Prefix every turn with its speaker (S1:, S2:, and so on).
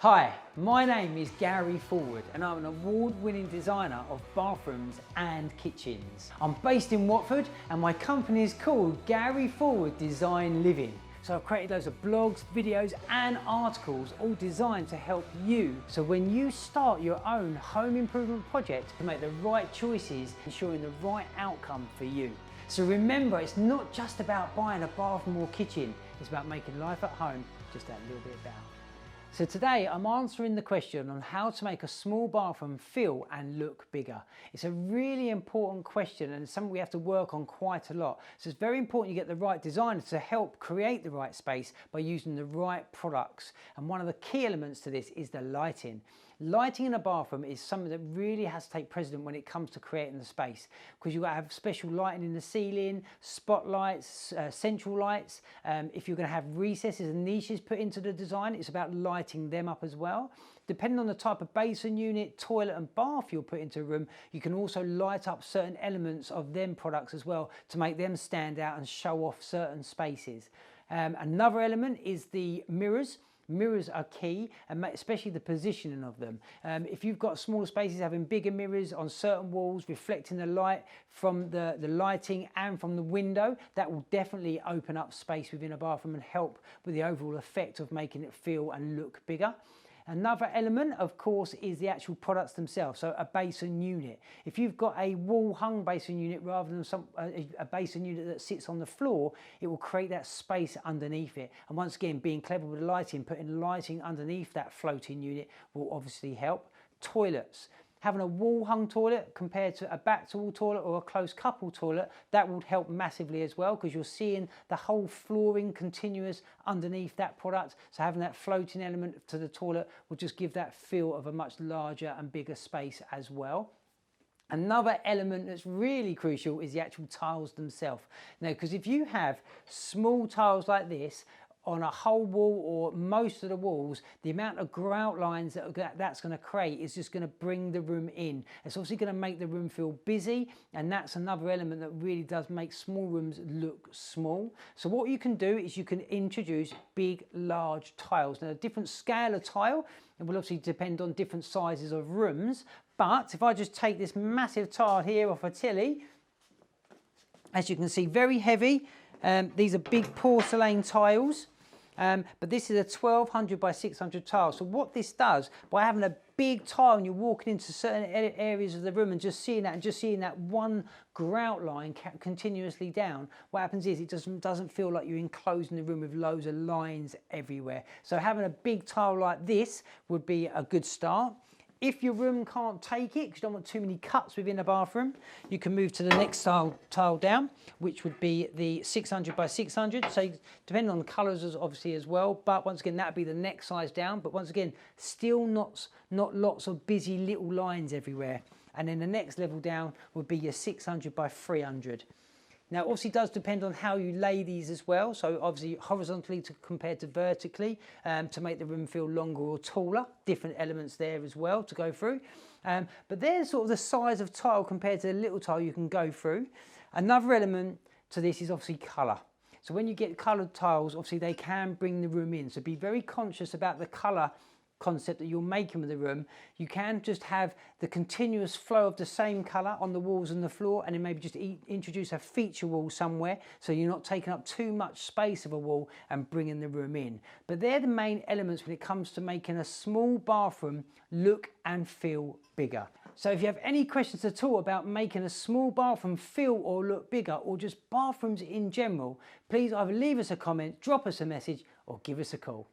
S1: Hi, my name is Gary Fullwood and I'm an award-winning designer of bathrooms and kitchens. I'm based in Watford and my company is called Gary Fullwood Designed Living. So I've created loads of blogs, videos and articles all designed to help you. So when you start your own home improvement project, you can make the right choices, ensuring the right outcome for you. So remember, it's not just about buying a bathroom or kitchen, it's about making life at home just that little bit better. So today I'm answering the question on how to make a small bathroom feel and look bigger. It's a really important question and something we have to work on quite a lot. So it's very important you get the right designer to help create the right space by using the right products. And one of the key elements to this is the lighting. Lighting in a bathroom is something that really has to take precedent when it comes to creating the space, because you've got to have special lighting in the ceiling, spotlights, central lights. If you're going to have recesses and niches put into the design, it's about lighting them up as well. Depending on the type of basin unit, toilet and bath you'll put into a room, you can also light up certain elements of them products as well to make them stand out and show off certain spaces. Another element is the mirrors. Mirrors are key, and especially the positioning of them. If you've got smaller spaces, having bigger mirrors on certain walls reflecting the light from the lighting and from the window, that will definitely open up space within a bathroom and help with the overall effect of making it feel and look bigger. Another element, of course, is the actual products themselves, so a basin unit. If you've got a wall-hung basin unit rather than a basin unit that sits on the floor, it will create that space underneath it. And once again, being clever with the lighting, putting lighting underneath that floating unit will obviously help. Toilets. Having a wall-hung toilet compared to a back-to-wall toilet or a close-couple toilet, that would help massively as well, because you're seeing the whole flooring continuous underneath that product. So having that floating element to the toilet will just give that feel of a much larger and bigger space as well. Another element that's really crucial is the actual tiles themselves. Now, because if you have small tiles like this, on a whole wall or most of the walls, the amount of grout lines that's going to create is just going to bring the room in. It's obviously going to make the room feel busy, and that's another element that really does make small rooms look small. So what you can do is you can introduce big, large tiles. Now, a different scale of tile, it will obviously depend on different sizes of rooms, but if I just take this massive tile here off a tilly, as you can see, very heavy. These are big porcelain tiles. But this is a 1200 by 600 tile. So what this does, by having a big tile and you're walking into certain areas of the room and just seeing that one grout line continuously down, what happens is it doesn't feel like you're enclosing the room with loads of lines everywhere. So having a big tile like this would be a good start. If your room can't take it, because you don't want too many cuts within a bathroom, you can move to the next tile down, which would be the 600 by 600. So depending on the colours obviously as well, but once again, that would be the next size down. But once again, still not lots of busy little lines everywhere. And then the next level down would be your 600 by 300. Now, obviously, it does depend on how you lay these as well. So obviously, horizontally compared to vertically to make the room feel longer or taller. Different elements there as well to go through. But there's sort of the size of tile compared to the little tile you can go through. Another element to this is obviously colour. So when you get coloured tiles, obviously they can bring the room in. So be very conscious about the colour concept that you're making with the room. You can just have the continuous flow of the same colour on the walls and the floor, and then maybe just introduce a feature wall somewhere so you're not taking up too much space of a wall and bringing the room in. But they're the main elements when it comes to making a small bathroom look and feel bigger. So if you have any questions at all about making a small bathroom feel or look bigger, or just bathrooms in general, please either leave us a comment, drop us a message, or give us a call.